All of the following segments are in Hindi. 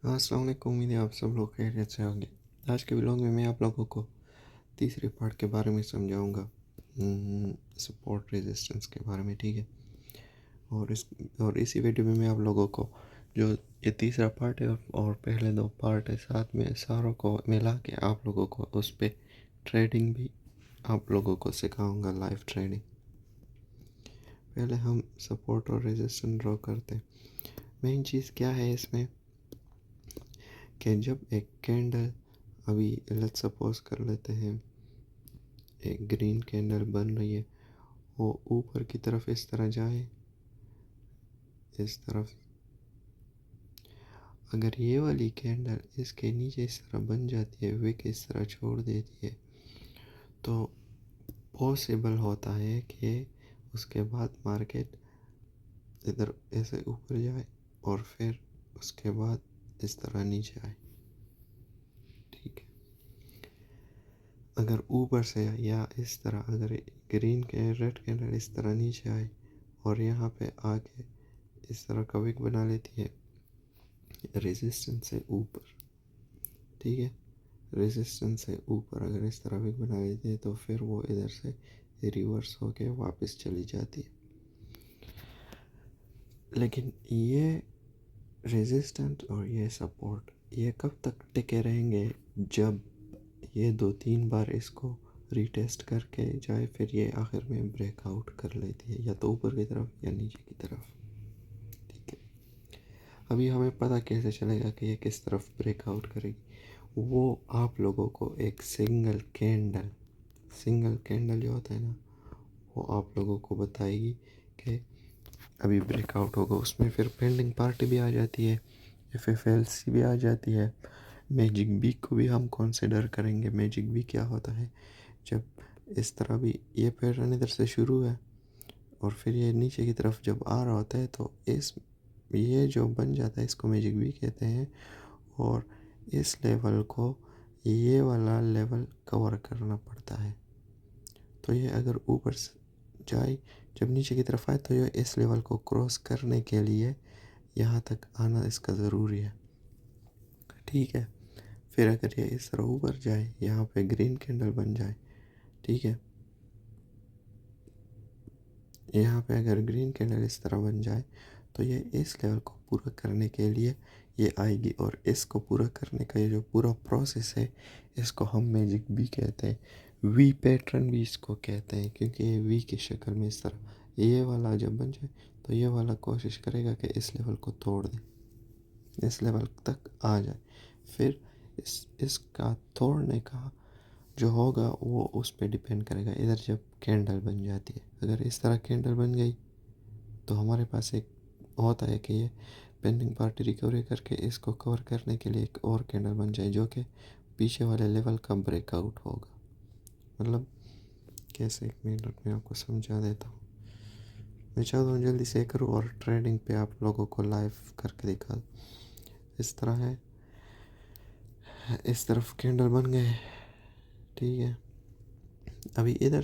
अस्सलाम वालेकुम। उम्मीद है आप सब लोग खैरियत से होंगे। आज के व्लॉग में मैं आप लोगों को तीसरे पार्ट के बारे में समझाऊंगा, सपोर्ट रेजिस्टेंस के बारे में, ठीक है। और इसी वीडियो में मैं आप लोगों को जो ये तीसरा पार्ट है और पहले दो पार्ट है, साथ में सारों को मिला के आप लोगों को उस पर ट्रेडिंग भी आप लोगों को सिखाऊंगा, लाइव ट्रेडिंग। पहले हम सपोर्ट और रेजिस्टेंस ड्रॉ करते हैं। मेन चीज़ क्या है इसमें कि जब एक कैंडल, अभी लेट्स सपोज कर लेते हैं एक ग्रीन कैंडल बन रही है, वो ऊपर की तरफ इस तरह जाए, इस तरफ, अगर ये वाली कैंडल इसके नीचे इस तरह बन जाती है, विक इस तरह छोड़ देती है, तो पॉसिबल होता है कि उसके बाद मार्केट इधर ऐसे ऊपर जाए और फिर उसके बाद इस तरह नीचे आए, ठीक है। अगर ऊपर से या इस तरह, अगर ग्रीन के रेड कैंडल इस तरह नीचे आए और यहाँ पे आके इस तरह का विक बना लेती है रेजिस्टेंस से ऊपर, ठीक है, रेजिस्टेंस से ऊपर अगर इस तरह विक बना लेती है तो फिर वो इधर से रिवर्स होके वापस चली जाती है। लेकिन ये रेजिस्टेंट और ये सपोर्ट ये कब तक टिके रहेंगे? जब ये 2-3 बार इसको रीटेस्ट करके जाए, फिर ये आखिर में ब्रेकआउट कर लेती है, या तो ऊपर की तरफ या नीचे की तरफ, ठीक है। अभी हमें पता कैसे चलेगा कि ये किस तरफ ब्रेकआउट करेगी? वो आप लोगों को एक सिंगल कैंडल जो होता है ना, वो आप लोगों को बताएगी कि अभी ब्रेकआउट होगा। उसमें फिर पेंडिंग पार्टी भी आ जाती है, FFLC भी आ जाती है, मैजिक वीक को भी हम कंसिडर करेंगे। मैजिक वीक क्या होता है? जब इस तरह भी ये पैटर्न इधर से शुरू है और फिर ये नीचे की तरफ जब आ रहा होता है, तो इस ये जो बन जाता है इसको मैजिक वीक कहते हैं। और इस लेवल को ये वाला लेवल कवर करना पड़ता है। तो ये अगर ऊपर जाए, जब नीचे की तरफ आए, तो ये इस लेवल को क्रॉस करने के लिए यहाँ तक आना इसका ज़रूरी है, ठीक है। फिर अगर ये इस तरह ऊपर जाए, यहाँ पे ग्रीन कैंडल बन जाए, ठीक है, यहाँ पे अगर ग्रीन कैंडल इस तरह बन जाए, तो ये इस लेवल को पूरा करने के लिए ये आएगी। और इसको पूरा करने का ये जो पूरा प्रोसेस है, इसको हम मैजिक भी कहते हैं, वी पैटर्न भी इसको कहते हैं, क्योंकि ये वी की शक्ल में इस तरह ये वाला जब बन जाए, तो ये वाला कोशिश करेगा कि इस लेवल को तोड़ दे, इस लेवल तक आ जाए। फिर इसका तोड़ने का जो होगा वो उस पर डिपेंड करेगा। इधर जब कैंडल बन जाती है, अगर इस तरह कैंडल बन गई, तो हमारे पास एक होता है कि ये पेंडिंग पार्टी रिकवरी करके इसको कवर करने के लिए एक और कैंडल बन जाए, जो कि पीछे वाले लेवल का ब्रेकआउट होगा। मतलब कैसे, 1 मिनट में आपको समझा देता हूँ। मैं चाहता हूँ जल्दी से करूँ और ट्रेडिंग पे आप लोगों को लाइव करके दिखा दूँ। इस तरह है, इस तरफ कैंडल बन गए, ठीक है। अभी इधर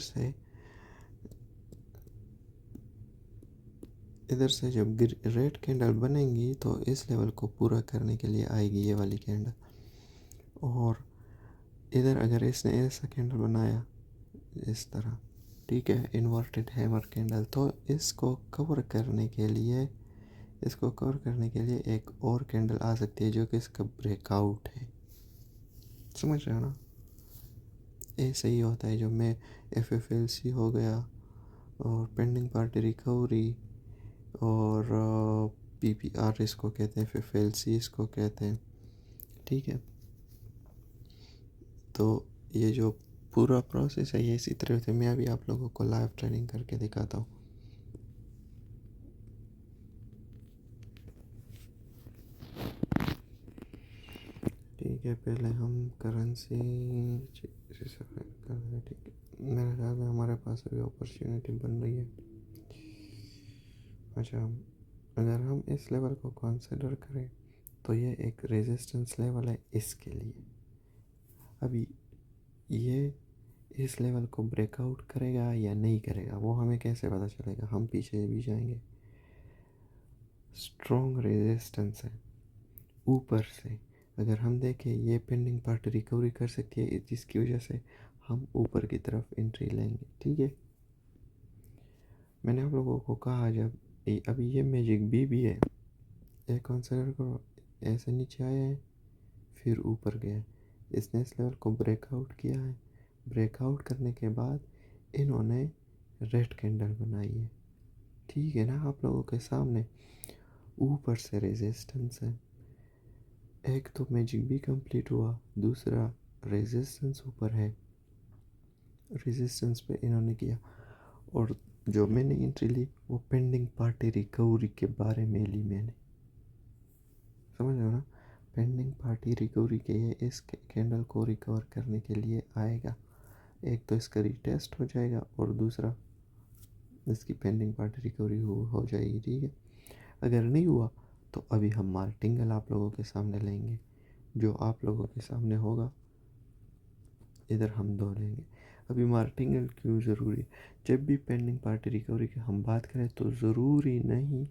से जब रेड कैंडल बनेंगी, तो इस लेवल को पूरा करने के लिए आएगी ये वाली कैंडल। और इधर अगर इसने ऐसा कैंडल बनाया इस तरह, ठीक है, इन्वर्टेड हैमर कैंडल, तो इसको कवर करने के लिए एक और कैंडल आ सकती है, जो कि इसका ब्रेकआउट है। समझ रहे हो ना? ऐसे ही होता है। जो मैं FFLC हो गया, और पेंडिंग पार्टी रिकवरी, और PPR इसको कहते हैं, FFLC इसको कहते हैं, ठीक है। तो ये जो पूरा प्रोसेस है, ये इसी तरह से मैं अभी आप लोगों को लाइव ट्रेनिंग करके दिखाता हूँ। ठीक है, पहले हम करेंसी से सेलेक्ट कर रहे हैं, ठीक है। मेरे ख्याल में हमारे पास अभी अपॉर्चुनिटी बन रही है। अच्छा, अगर हम इस लेवल को कंसिडर करें, तो ये एक रेजिस्टेंस लेवल है इसके लिए। अभी ये इस लेवल को ब्रेकआउट करेगा या नहीं करेगा, वो हमें कैसे पता चलेगा? हम पीछे भी जाएंगे, स्ट्रॉन्ग रेजिस्टेंस है, ऊपर से अगर हम देखें ये पेंडिंग पार्ट रिकवरी कर सकती है, जिसकी वजह से हम ऊपर की तरफ एंट्री लेंगे। ठीक है, मैंने आप लोगों को कहा जब अभी ये मैजिक बी भी है, ये कंसिडर करो, ऐसे नीचे आया है फिर ऊपर गया है, इसने इस लेवल को ब्रेकआउट किया है। ब्रेकआउट करने के बाद इन्होंने रेड कैंडल बनाई है। ठीक है ना, आप लोगों के सामने ऊपर से रेजिस्टेंस है, एक तो मैजिक भी कंप्लीट हुआ, दूसरा रेजिस्टेंस ऊपर है, रेजिस्टेंस पे इन्होंने किया। और जो मैंने एंट्री ली वो पेंडिंग पार्टी रिकवरी के बारे में ली मैंने, समझ रहे हो ना, पेंडिंग पार्टी रिकवरी के लिए इस कैंडल को रिकवर करने के लिए आएगा। एक तो इसका रीटेस्ट हो जाएगा और दूसरा इसकी पेंडिंग पार्टी रिकवरी हो जाएगी। ठीक है, अगर नहीं हुआ तो अभी हम मार्टिंगल आप लोगों के सामने लेंगे, जो आप लोगों के सामने होगा, इधर हम दो लेंगे। अभी मार्टिंगल क्यों ज़रूरी है, जब भी पेंडिंग पार्टी रिकवरी की हम बात करें तो ज़रूरी नहीं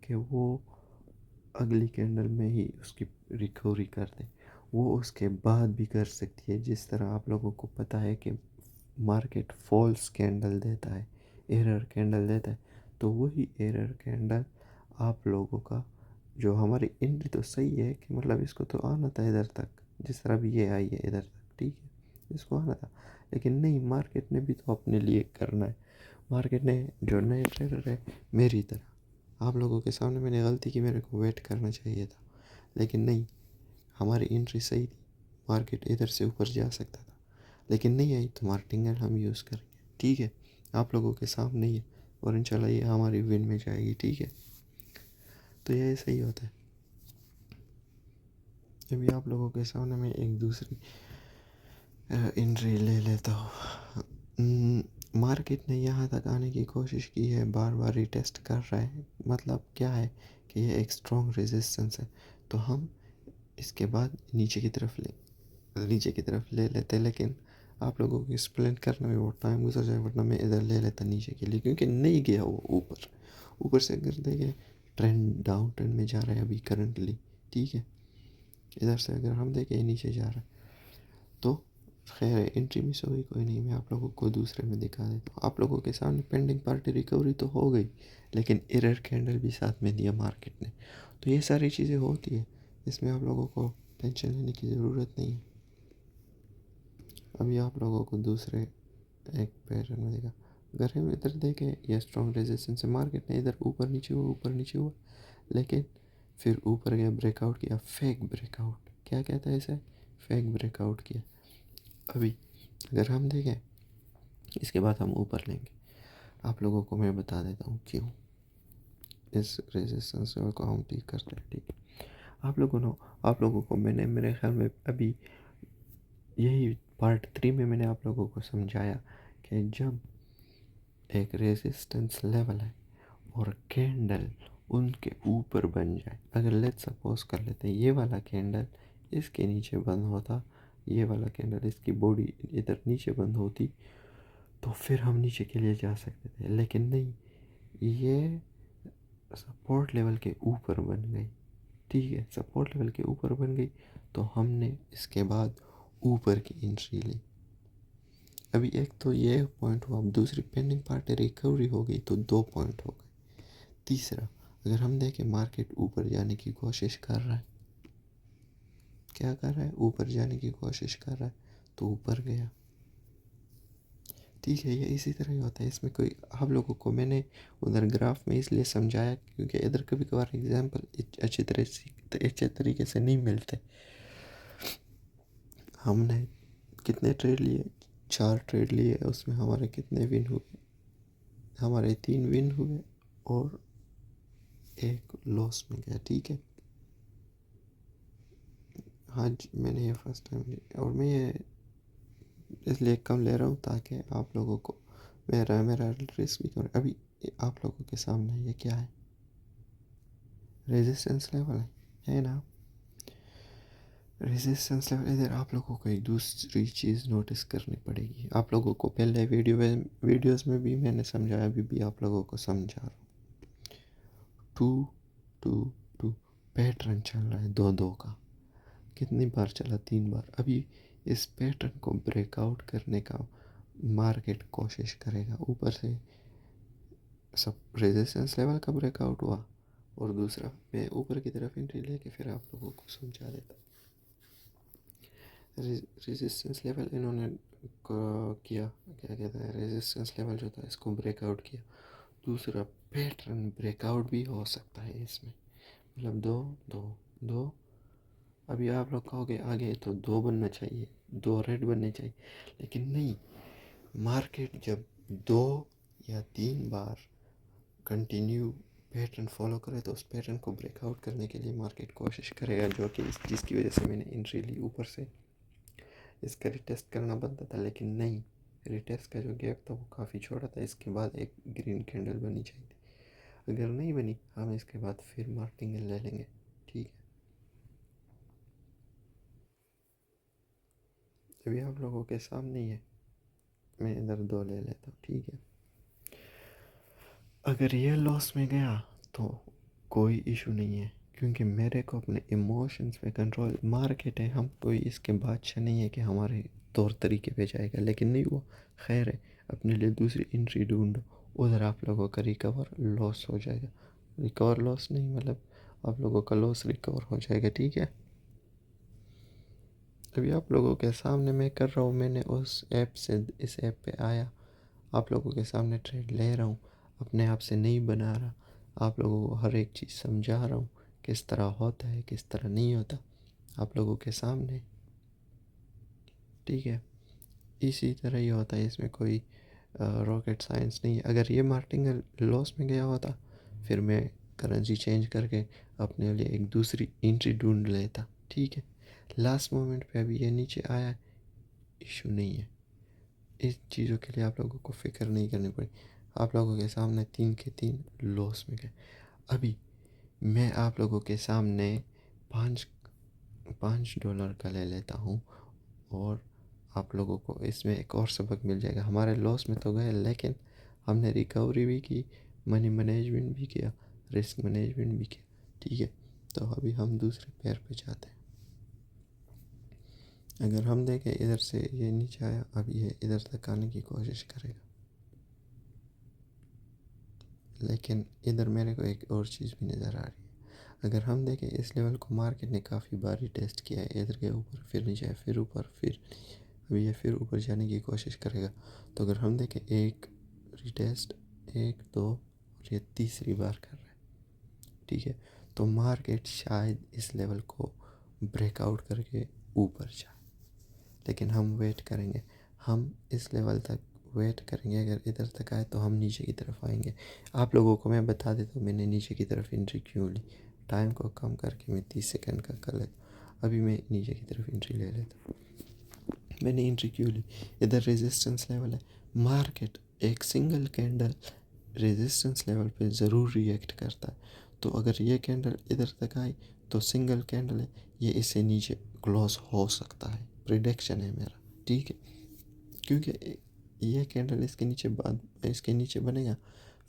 कि वो अगली कैंडल में ही उसकी रिकवरी कर दे, वो उसके बाद भी कर सकती है। जिस तरह आप लोगों को पता है कि मार्केट फॉल्स कैंडल देता है, एरर कैंडल देता है, तो वही एरर कैंडल आप लोगों का, जो हमारी एंट्री तो सही है कि मतलब इसको तो आना था इधर तक, जिस तरह भी ये आई है इधर तक, ठीक है, इसको आना था, लेकिन नहीं, मार्केट ने भी तो अपने लिए करना है। मार्केट ने, जो नए ट्रेडर है मेरी तरह, आप लोगों के सामने मैंने गलती की, मेरे को वेट करना चाहिए था, लेकिन नहीं, हमारी एंट्री सही थी, मार्केट इधर से ऊपर जा सकता था, लेकिन नहीं आई तो मार्टिंगल हम यूज़ करेंगे। ठीक है, आप लोगों के सामने ही है और इंशाल्लाह ये हमारी विन में जाएगी। ठीक है, तो ये सही होता है। अभी आप लोगों के सामने मैं एक दूसरी एंट्री ले लेता हूँ। मार्केट ने यहाँ तक आने की कोशिश की है, बार बार रिटेस्ट कर रहा है, मतलब क्या है कि ये एक स्ट्रॉन्ग रेजिस्टेंस है, तो हम इसके बाद नीचे की तरफ ले लेते, लेकिन आप लोगों को एक्सप्लेन करने में बहुत टाइम गुजर जाए, वरना मैं इधर ले लेता नीचे के लिए, क्योंकि नहीं गया वो ऊपर से अगर देखें ट्रेंड डाउन ट्रेंड में जा रहा है अभी करंटली। ठीक है, इधर से अगर हम देखें नीचे जा रहा है तो खैर है, एंट्री मिस हो गई, कोई नहीं, मैं आप लोगों को दूसरे में दिखा देता हूँ। आप लोगों के सामने पेंडिंग पार्टी रिकवरी तो हो गई, लेकिन एरर कैंडल भी साथ में दिया मार्केट ने, तो ये सारी चीज़ें होती है, इसमें आप लोगों को टेंशन लेने की ज़रूरत नहीं है। अभी आप लोगों को दूसरे एक पैटर्न में देखा, अगर हम इधर देखें, यह स्ट्रॉन्ग रेजिस्टेंस है, मार्केट ने इधर ऊपर नीचे हुआ, लेकिन फिर ऊपर गया, ब्रेकआउट किया, फेक ब्रेकआउट, क्या कहता है इसे, फेक ब्रेकआउट किया। अभी अगर हम देखें इसके बाद हम ऊपर लेंगे, आप लोगों को मैं बता देता हूँ क्यों इस रेजिस्टेंस को हम पिक करते हैं। ठीक है, आप लोगों को मैंने, मेरे ख्याल में अभी यही पार्ट 3 में मैंने आप लोगों को समझाया कि जब एक रेजिस्टेंस लेवल है और कैंडल उनके ऊपर बन जाए, अगर लेट्स सपोज कर लेते हैं ये वाला कैंडल इसके नीचे बंद होता, ये वाला कैंडल इसकी बॉडी इधर नीचे बंद होती, तो फिर हम नीचे के लिए जा सकते थे, लेकिन नहीं, ये सपोर्ट लेवल के ऊपर बन गई। ठीक है, सपोर्ट लेवल के ऊपर बन गई, तो हमने इसके बाद ऊपर की एंट्री ली। अभी एक तो ये पॉइंट हुआ, अब दूसरी पेंडिंग पार्टी रिकवरी हो गई, तो 2 पॉइंट हो गए। तीसरा, अगर हम देखें मार्केट ऊपर जाने की कोशिश कर रहा है, क्या कर रहा है, ऊपर जाने की कोशिश कर रहा है, तो ऊपर गया। ठीक है, ये इसी तरह ही होता है, इसमें कोई, आप लोगों को मैंने उधर ग्राफ में इसलिए समझाया क्योंकि इधर कभी कभार एग्जांपल अच्छे तरीके से नहीं मिलते। हमने कितने ट्रेड लिए, 4 ट्रेड लिए, उसमें हमारे कितने विन हुए, हमारे 3 विन हुए और 1 लॉस में गया। ठीक है, आज मैंने ये फर्स्ट टाइम, और मैं ये इसलिए कम ले रहा हूँ ताकि आप लोगों को मेरा रिस्क भी कम। अभी आप लोगों के सामने ये क्या है, रेजिस्टेंस लेवल है ना, रेजिस्टेंस लेवल। इधर आप लोगों को एक दूसरी चीज़ नोटिस करनी पड़ेगी, आप लोगों को पहले वीडियोस में भी मैंने समझाया, अभी भी आप लोगों को समझा रहा हूँ। 2 2 2 पैटर्न चल रहा है 2-2 का। कितनी बार चला? 3 बार। अभी इस पैटर्न को ब्रेकआउट करने का मार्केट कोशिश करेगा। ऊपर से सब रेजिस्टेंस लेवल का ब्रेकआउट हुआ, और दूसरा मैं ऊपर की तरफ एंट्री लेके फिर आप लोगों को समझा देता। रेजिस्टेंस लेवल इन्होंने किया, क्या कहते हैं, रेजिस्टेंस लेवल जो था इसको ब्रेकआउट किया। दूसरा पैटर्न ब्रेकआउट भी हो सकता है इसमें, मतलब 2 2 2। अभी आप लोग कहोगे आगे तो 2 बनना चाहिए, 2 रेड बनने चाहिए, लेकिन नहीं। मार्केट जब 2 या 3 बार कंटिन्यू पैटर्न फॉलो करे तो उस पैटर्न को ब्रेकआउट करने के लिए मार्केट कोशिश करेगा, जो कि जिसकी वजह से मैंने एंट्री ली ऊपर से। इसका रिटेस्ट करना बनता था, लेकिन नहीं, रिटेस्ट का जो गैप था वो काफ़ी छोटा था। इसके बाद एक ग्रीन कैंडल बननी चाहिए थी। अगर नहीं बनी, हम इसके बाद फिर मार्टिंगल ले लेंगे, ठीक है। अभी आप लोगों के सामने ही है, मैं इधर 2 ले लेता हूँ, ठीक है। अगर ये लॉस में गया तो कोई इशू नहीं है, क्योंकि मेरे को अपने इमोशंस पे कंट्रोल। मार्केट है, हम कोई इसके बादशाह नहीं है कि हमारे तौर तरीके पे जाएगा, लेकिन नहीं हुआ, खैर है, अपने लिए दूसरी एंट्री ढूंढो। उधर आप लोगों का रिकवर लॉस हो जाएगा। रिकवर लॉस नहीं, मतलब आप लोगों का लॉस रिकवर हो जाएगा, ठीक है। अभी आप लोगों के सामने मैं कर रहा हूँ, मैंने उस ऐप से इस ऐप पे आया, आप लोगों के सामने ट्रेड ले रहा हूँ, अपने आप से नहीं बना रहा, आप लोगों को हर एक चीज़ समझा रहा हूँ, किस तरह होता है किस तरह नहीं होता, आप लोगों के सामने, ठीक है। इसी तरह ही होता है, इसमें कोई रॉकेट साइंस नहीं है। अगर ये मार्टिंगल लॉस में गया होता, फिर मैं करेंसी चेंज करके अपने लिए एक दूसरी एंट्री ढूंढ लेता, ठीक है। लास्ट मोमेंट पे अभी ये नीचे आया, इशू नहीं है। इस चीज़ों के लिए आप लोगों को फिक्र नहीं करनी पड़ी। आप लोगों के सामने 3 के 3 लॉस में गए। अभी मैं आप लोगों के सामने 5 $5 का ले लेता हूँ, और आप लोगों को इसमें एक और सबक मिल जाएगा। हमारे लॉस में तो गए, लेकिन हमने रिकवरी भी की, मनी मैनेजमेंट भी किया, रिस्क मैनेजमेंट भी किया, ठीक है। तो अभी हम दूसरे पैर पे जाते हैं। अगर हम देखें इधर से ये नीचे आया, अब ये इधर तक आने की कोशिश करेगा, लेकिन इधर मेरे को एक और चीज़ भी नज़र आ रही है। अगर हम देखें इस लेवल को मार्केट ने काफ़ी बार ही टेस्ट किया है, इधर के ऊपर फिर नीचे फिर ऊपर फिर, अभी ये फिर ऊपर जाने की कोशिश करेगा। तो अगर हम देखें, एक रिटेस्ट, 1 2, और ये तीसरी बार कर रहा है, ठीक है। तो मार्केट शायद इस लेवल को ब्रेकआउट करके ऊपर जाए, लेकिन हम वेट करेंगे, हम इस लेवल तक वेट करेंगे। अगर इधर तक आए तो हम नीचे की तरफ आएंगे। आप लोगों को मैं बता देता हूँ मैंने नीचे की तरफ एंट्री क्यों ली। टाइम को कम करके मैं 30 सेकंड का कर लेता हूँ। अभी मैं नीचे की तरफ एंट्री ले लेता हूँ। मैंने एंट्री क्यों ली? इधर रेजिस्टेंस लेवल है, मार्केट एक सिंगल कैंडल रेजिस्टेंस लेवल पे ज़रूर रिएक्ट करता है। तो अगर ये कैंडल इधर तक आई तो सिंगल कैंडल है, ये इससे नीचे क्लोज हो सकता है, प्रिडिक्शन है मेरा, ठीक है। क्योंकि ये कैंडल इसके नीचे बनेगा,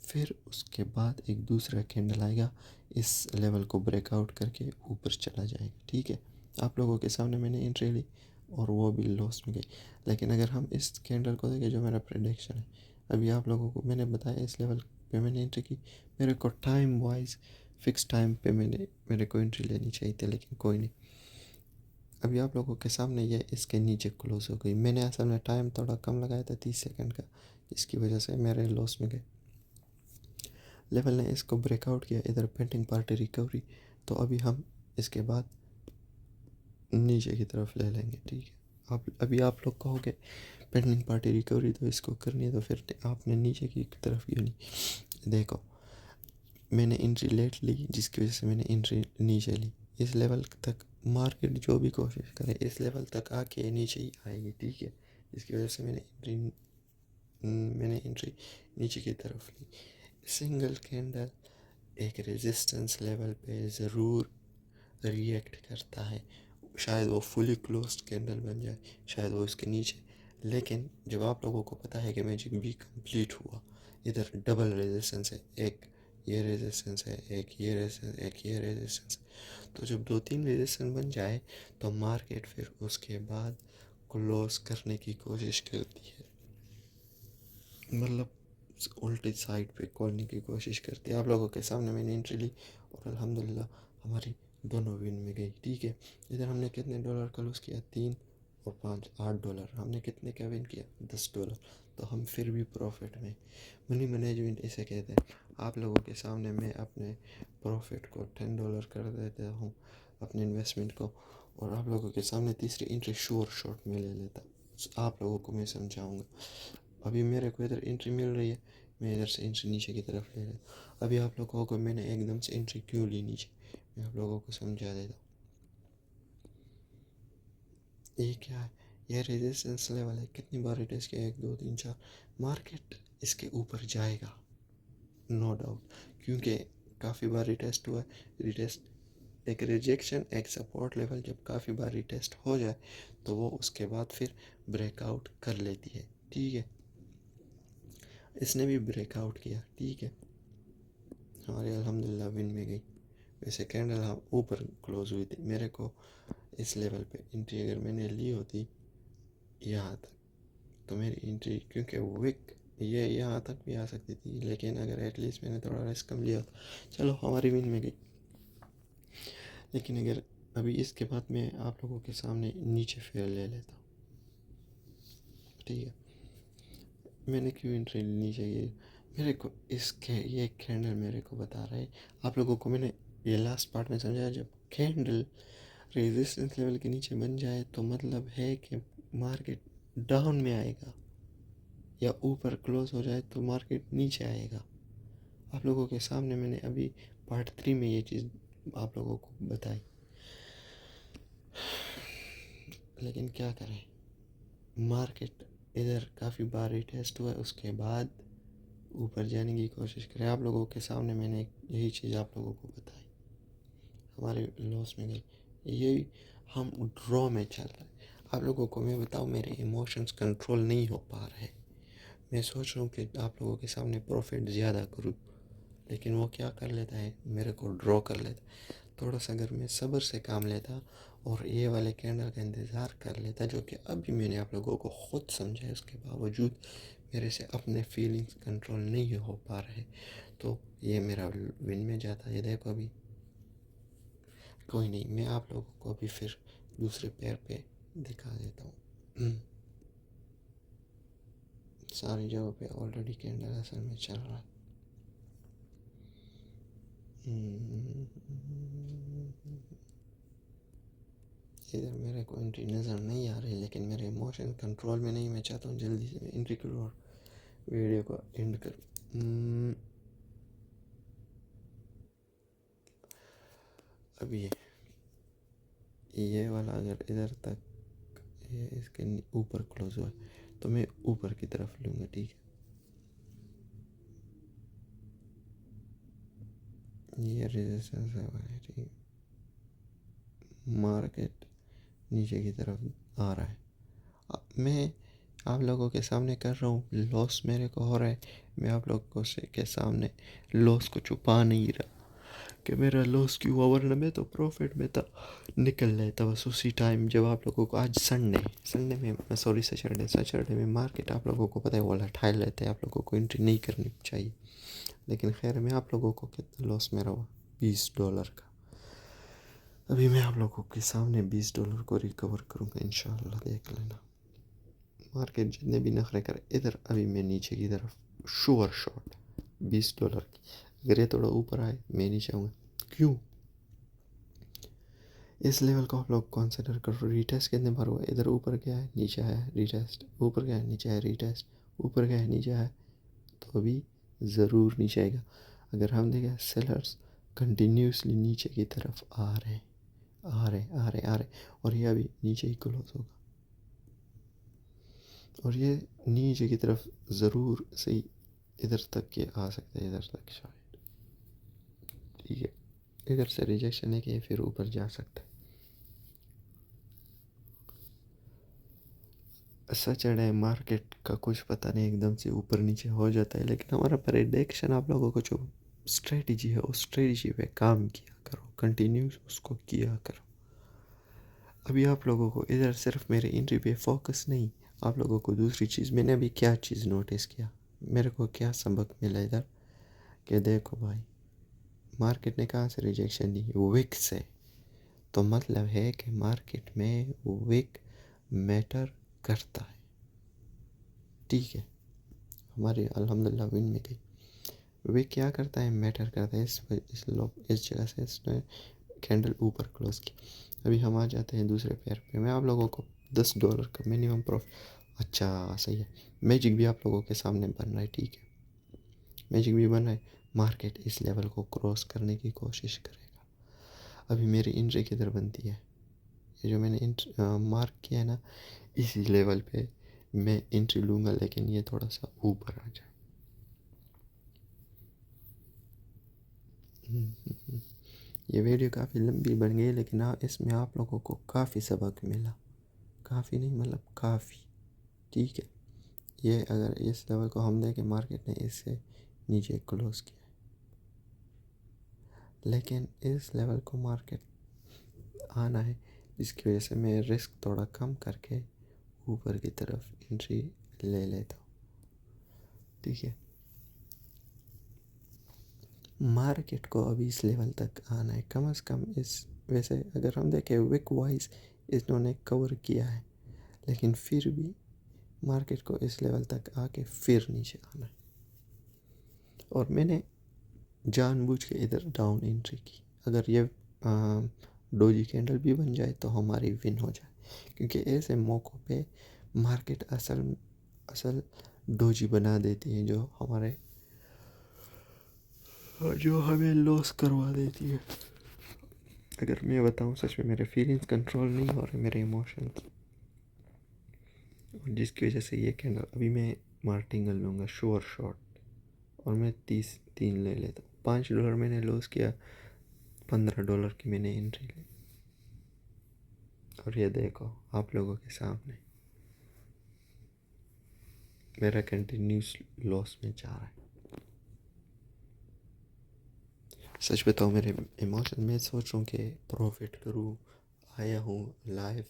फिर उसके बाद एक दूसरा कैंडल आएगा, इस लेवल को ब्रेकआउट करके ऊपर चला जाएगा, ठीक है। आप लोगों के सामने मैंने एंट्री ली और वो भी लॉस में गई। लेकिन अगर हम इस कैंडल को देखें, जो मेरा प्रेडिक्शन है, अभी आप लोगों को मैंने बताया इस लेवल पे मैंने एंट्री की, मेरे को टाइम वाइज फिक्स टाइम पे मेरे को एंट्री लेनी चाहिए थी, लेकिन कोई नहीं। अभी आप लोगों के सामने ये इसके नीचे क्लोज हो गई। मैंने असल में टाइम थोड़ा कम लगाया था, 30 सेकंड का, इसकी वजह से मेरे लॉस में गए। लेवल ने इसको ब्रेकआउट किया, इधर पेंटिंग पार्टी रिकवरी, तो अभी हम इसके बाद नीचे की तरफ ले लेंगे, ठीक है। अभी आप लोग कहोगे पेंडिंग पार्टी रिकवरी तो इसको करनी है, तो फिर आपने नीचे की तरफ क्यों नहीं? देखो, मैंने एंट्री लेट ली, जिसकी वजह से मैंने एंट्री नीचे ली। इस लेवल तक मार्केट जो भी कोशिश करे, इस लेवल तक आके नीचे ही आएगी, ठीक है। इसकी वजह से मैंने एंट्री नीचे की तरफ ली। सिंगल कैंडल एक रेजिस्टेंस लेवल पे ज़रूर रिएक्ट करता है, शायद वो फुली क्लोज्ड कैंडल बन जाए, शायद वो इसके नीचे। लेकिन जब आप लोगों को पता है कि मैजिक भी कंप्लीट हुआ, इधर डबल रेजिस्टेंस है, एक ये रेजिस्टेंस है, एक ये रेजिस्टेंस, एक ये रेजिस्टेंस। तो जब 2-3 रेजिस्टेंस बन जाए तो मार्केट फिर उसके बाद क्लोज करने की कोशिश करती है, मतलब उल्टी साइड पे खोलने की कोशिश करती है। आप लोगों के सामने मैंने एंट्री ली और अल्हम्दुलिल्लाह हमारी दोनों विन में गई। ठीक है, इधर हमने कितने डॉलर का लूज़ किया? 3 और 5 $8। हमने कितने का विन किया? $10। तो हम फिर भी प्रॉफिट में। मनी मैनेजमेंट इसे कहते हैं। आप लोगों के सामने मैं अपने प्रॉफिट को $10 कर देता हूँ, अपने इन्वेस्टमेंट को, और आप लोगों के सामने तीसरी एंट्री श्योर शॉट में ले लेता। आप लोगों को मैं समझाऊंगा। अभी मेरे को इधर एंट्री मिल रही है, मैं इधर से एंट्री नीचे की तरफ ले रहा हूँ। अभी आप लोगों को मैंने एकदम से एंट्री क्यों ली नीचे, मैं आप लोगों को समझा देता हूँ। ये क्या है? ये रेजिस्टेंस लेवल है। कितनी बार टेस्ट किया? 1 2 3 4। मार्केट इसके ऊपर जाएगा नो डाउट, क्योंकि काफ़ी बार रिटेस्ट हुआ है। रिटेस्ट एक रिजेक्शन, एक सपोर्ट लेवल जब काफ़ी बार रिटेस्ट हो जाए तो वो उसके बाद फिर ब्रेकआउट कर लेती है। ठीक है, इसने भी ब्रेकआउट किया। ठीक है, हमारी अल्हम्दुलिल्लाह विन में गई। वैसे कैंडल हम ऊपर क्लोज हुई थी। मेरे को इस लेवल पे एंट्री अगर मैंने ली होती यहाँ तक, तो मेरी एंट्री, क्योंकि विक ये यहाँ तक भी आ सकती थी, लेकिन अगर एटलीस्ट मैंने थोड़ा रिस्क कम लिया होता, चलो हमारी विन में गई। लेकिन अगर अभी इसके बाद मैं आप लोगों के सामने नीचे फेयर ले लेता हूँ। ठीक है, मैंने क्यों एंट्री लेनी चाहिए? मेरे को इसके ये कैंडल मेरे को बता रहा है, आप लोगों को मैंने ये लास्ट पार्ट में समझाया, जब कैंडल रेजिस्टेंस लेवल के नीचे बन जाए तो मतलब है कि मार्केट डाउन में आएगा, या ऊपर क्लोज हो जाए तो मार्केट नीचे आएगा। आप लोगों के सामने मैंने अभी पार्ट 3 में ये चीज़ आप लोगों को बताई, लेकिन क्या करें, मार्केट इधर काफ़ी बार टेस्ट हुआ, उसके बाद ऊपर जाने की कोशिश करें। आप लोगों के सामने मैंने यही चीज़ आप लोगों को बताई, हमारे लॉस में गई। यही हम ड्रॉ में चल रहे हैं। आप लोगों को मैं बताऊं, मेरे इमोशंस कंट्रोल नहीं हो पा रहे। मैं सोच रहा हूँ कि आप लोगों के सामने प्रॉफिट ज़्यादा करूँ, लेकिन वो क्या कर लेता है, मेरे को ड्रॉ कर लेता है। थोड़ा सा अगर मैं सब्र से काम लेता और ये वाले कैंडल का इंतज़ार कर लेता, जो कि अभी मैंने आप लोगों को ख़ुद समझा है, उसके बावजूद मेरे से अपने फीलिंग्स कंट्रोल नहीं हो पा रहे, तो ये मेरा विन में जाता। ये देखो अभी कोई नहीं, मैं आप लोगों को अभी फिर दूसरे पैर पे दिखा देता हूँ। सारी जगह पे ऑलरेडी कैंडल असल में चल रहा है। इधर मेरे को एंट्री नज़र नहीं आ रही, लेकिन मेरे इमोशन कंट्रोल में नहीं। मैं चाहता हूँ जल्दी से मैं एंट्री करूँ और वीडियो को एंड करूँ। अभी ये वाला अगर इधर तक ये इसके ऊपर क्लोज हुआ तो मैं ऊपर की तरफ लूँगा। ठीक है, ये रेजिस्टेंस है। ठीक है, मार्केट नीचे की तरफ आ रहा है। मैं आप लोगों के सामने कर रहा हूँ, लॉस मेरे को हो रहा है। मैं आप लोगों से के सामने लॉस को छुपा नहीं रहा कि मेरा लॉस क्यों हुआ, वरना मैं तो प्रॉफिट में था, निकल लेता बस उसी टाइम जब आप लोगों को। आज संडे में सॉरी सैटरडे में मार्केट आप लोगों को पता है वो उठा लेते हैं, आप लोगों को एंट्री नहीं करनी चाहिए। लेकिन खैर, मैं आप लोगों को कितना लॉस मेरा हुआ, $20 का। अभी मैं आप लोगों के सामने $20 को रिकवर करूँगा इंशाल्लाह, देख लेना। मार्केट जितने भी नखरे करे, इधर अभी मैं नीचे की तरफ श्योर शॉट $20 की। अगर ये थोड़ा ऊपर आए मैं नीचे आऊँगा। क्यों? इस लेवल को आप लोग कंसिडर करो। रीटेस्ट कितने बार हुआ? इधर ऊपर गया है, नीचे आया, रीटेस्ट, ऊपर गया है, नीचे आया, रीटेस्ट, ऊपर गया है, नीचे आया, तो अभी ज़रूर नीचे आएगा। अगर हम देखें, सेलर्स कंटिन्यूसली नीचे की तरफ आ रहे हैं, आ रहे आ रहे आ रहे, और ये अभी नीचे ही क्लोज होगा, और ये नीचे की तरफ ज़रूर से इधर तक के आ सकते हैं, इधर तक शायद। ठीक है, इधर से रिजेक्शन है कि फिर ऊपर जा सकता है। सैटरडे मार्केट का कुछ पता नहीं, एकदम से ऊपर नीचे हो जाता है, लेकिन हमारा प्रेडिक्शन आप लोगों को जो स्ट्रेटजी है उस स्ट्रेटजी पे काम किया करो, कंटिन्यूस उसको किया करो। अभी आप लोगों को इधर सिर्फ मेरे एंट्री पे फोकस नहीं, आप लोगों को दूसरी चीज़, मैंने अभी क्या चीज़ नोटिस किया, मेरे को क्या सबक मिला इधर, कि देखो भाई मार्केट ने कहाँ से रिजेक्शन दी, विक से। तो मतलब है कि मार्केट में विक मैटर करता है, ठीक है। हमारी अल्हम्दुलिल्लाह विन में गई, विक क्या करता है, मैटर करता है। इस जगह से इसने कैंडल ऊपर क्लोज की। अभी हम आ जाते हैं दूसरे पेयर पे। मैं आप लोगों को $10 का मिनिमम प्रॉफिट, अच्छा सही है, मैजिक भी आप लोगों के सामने बन रहा है, ठीक है, मैजिक भी बन रहा है। मार्केट इस लेवल को क्रॉस करने की कोशिश करेगा। अभी मेरी एंट्री किधर बनती है, ये जो मैंने मार्क किया है ना, इसी लेवल पे मैं एंट्री लूँगा, लेकिन ये थोड़ा सा ऊपर आ जाए। ये वीडियो काफ़ी लंबी बन गई, लेकिन हाँ इसमें आप लोगों को काफ़ी सबक मिला, काफ़ी नहीं मतलब काफ़ी, ठीक है। ये अगर इस लेवल को हम देखें, मार्केट ने इससे नीचे क्लोज किया, लेकिन इस लेवल को मार्केट आना है, इसकी वजह से मैं रिस्क थोड़ा कम करके ऊपर की तरफ एंट्री ले लेता हूँ, ठीक है। मार्केट को अभी इस लेवल तक आना है कम से कम। इस वैसे अगर हम देखें विक वाइज इन्होंने कवर किया है, लेकिन फिर भी मार्केट को इस लेवल तक आके फिर नीचे आना है। और मैंने जानबूझ के इधर डाउन एंट्री की, अगर ये डोजी कैंडल भी बन जाए तो हमारी विन हो जाए, क्योंकि ऐसे मौक़ों पे मार्केट असल डोजी बना देती है, जो हमें लॉस करवा देती है। अगर मैं बताऊं सच में, मेरे फीलिंग्स कंट्रोल नहीं हो रहे, मेरे इमोशंस, जिसकी वजह से ये कैंडल अभी मैं मार्टिंगल लूँगा श्योर शॉट, और मैं 33 ले लेता हूँ। $5 मैंने लॉस किया, $15 की मैंने एंट्री ली, और ये देखो आप लोगों के सामने मेरा कंटिन्यूस लॉस में जा रहा है। सच बताओ मेरे इमोशन, मैं सोच रहा हूँ कि प्रॉफिट करूँ, आया हूँ लाइव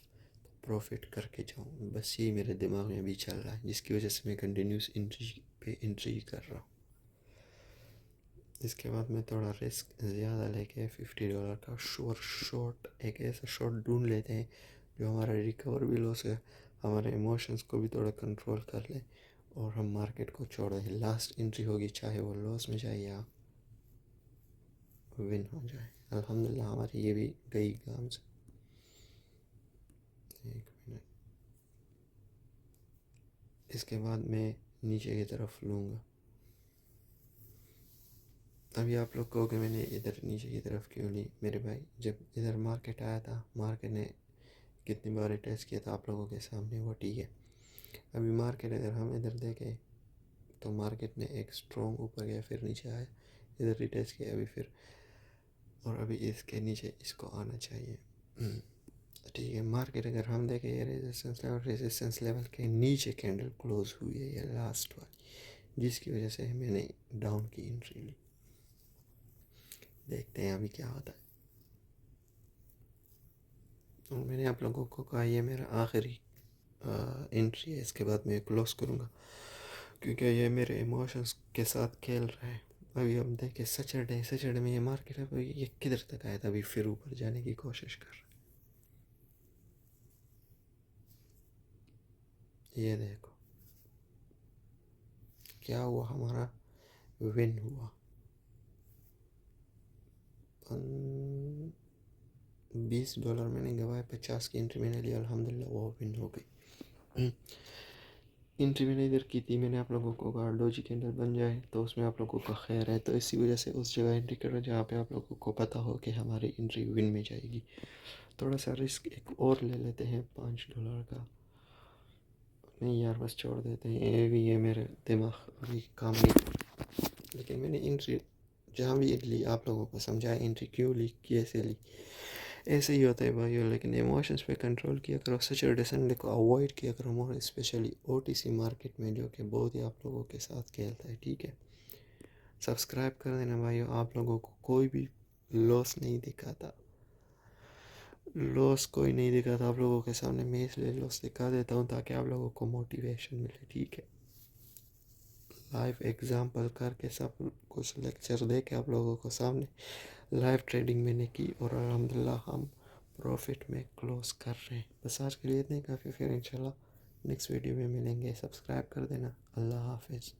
प्रॉफिट करके जाऊँ, बस यही मेरे दिमाग में भी चल रहा है, जिसकी वजह से मैं कंटिन्यूस एंट्री पे एंट्री कर रहा हूँ। इसके बाद मैं थोड़ा रिस्क ज़्यादा लेके $50 का श्योर शॉट, एक ऐसा शॉट ढूंढ लेते हैं जो हमारा रिकवर भी लॉस है, हमारे इमोशंस को भी थोड़ा कंट्रोल कर ले, और हम मार्केट को छोड़ दें। लास्ट एंट्री होगी, चाहे वो लॉस में जाए या विन हो जाए। अल्हम्दुलिल्लाह हमारी ये भी गई काम से। एक मिनट, इसके बाद मैं नीचे की तरफ लूँगा। अभी आप लोग कहोगे मैंने इधर नीचे की तरफ क्यों ली, मेरे भाई जब इधर मार्केट आया था, मार्केट ने कितनी बार टेस्ट किया था आप लोगों के सामने, वो ठीक है। अभी मार्केट इधर हम इधर देखें तो मार्केट ने एक स्ट्रॉन्ग ऊपर गया, फिर नीचे आया, इधर रिटेस्ट किया अभी फिर, और अभी इसके नीचे इसको आना चाहिए, ठीक है। मार्केट अगर हम देखें, ये रेजिस्टेंस लेवल के नीचे कैंडल क्लोज हुई है, ये लास्ट वाली, जिसकी वजह से मैंने डाउन की एंट्री ली। देखते हैं अभी क्या होता है। और मैंने आप लोगों को कहा ये मेरा आखिरी एंट्री है, इसके बाद मैं क्लोज करूँगा, क्योंकि ये मेरे इमोशंस के साथ खेल रहा है। अभी हम देखें सैटरडे में ये मार्केट है, अभी ये किधर तक आया था, अभी फिर ऊपर जाने की कोशिश कर रहा है। ये देखो क्या हुआ, हमारा विन हुआ। $20 मैंने गवाए, 50 की एंट्री मैंने लिया, अल्हम्दुलिल्लाह वो विन हो गई। एंट्री मैंने इधर की थी, मैंने आप लोगों को कहा डोजी कैंडल बन जाए तो उसमें आप लोगों का खैर है, तो इसी वजह से उस जगह एंट्री कर रहा है जहाँ पे आप लोगों को पता हो कि हमारी एंट्री विन में जाएगी। थोड़ा सा रिस्क एक और ले लेते हैं $5 का, नहीं यार बस छोड़ देते हैं, ये मेरे दिमाग अभी काम नहीं कर रहा। लेकिन मैंने एंट्री जहाँ भी ली, आप लोगों को समझाया एंट्री क्यों ली, कैसे ली। ऐसे ही होता है भाइयों, लेकिन इमोशंस पे कंट्रोल किया करो, सैटरडे संडे को अवॉइड किया करो, मोर स्पेशली ओटीसी मार्केट में, जो कि बहुत ही आप लोगों के साथ खेलता है, ठीक है। सब्सक्राइब कर देना भाइयों। आप लोगों को कोई भी लॉस नहीं दिखा था, लॉस कोई नहीं दिखा था आप लोगों के सामने। मैं इसलिए लॉस दिखा देता हूँ ताकि आप लोगों को मोटिवेशन मिले, ठीक है। लाइव एग्जाम्पल करके सब कुछ लेक्चर दे के आप लोगों को सामने लाइव ट्रेडिंग मैंने की और अल्हम्दुलिल्लाह हम प्रॉफिट में क्लोज कर रहे हैं। बस आज के लिए इतने काफ़ी, फिर इंशाल्लाह नेक्स्ट वीडियो में मिलेंगे। सब्सक्राइब कर देना। अल्लाह हाफिज़।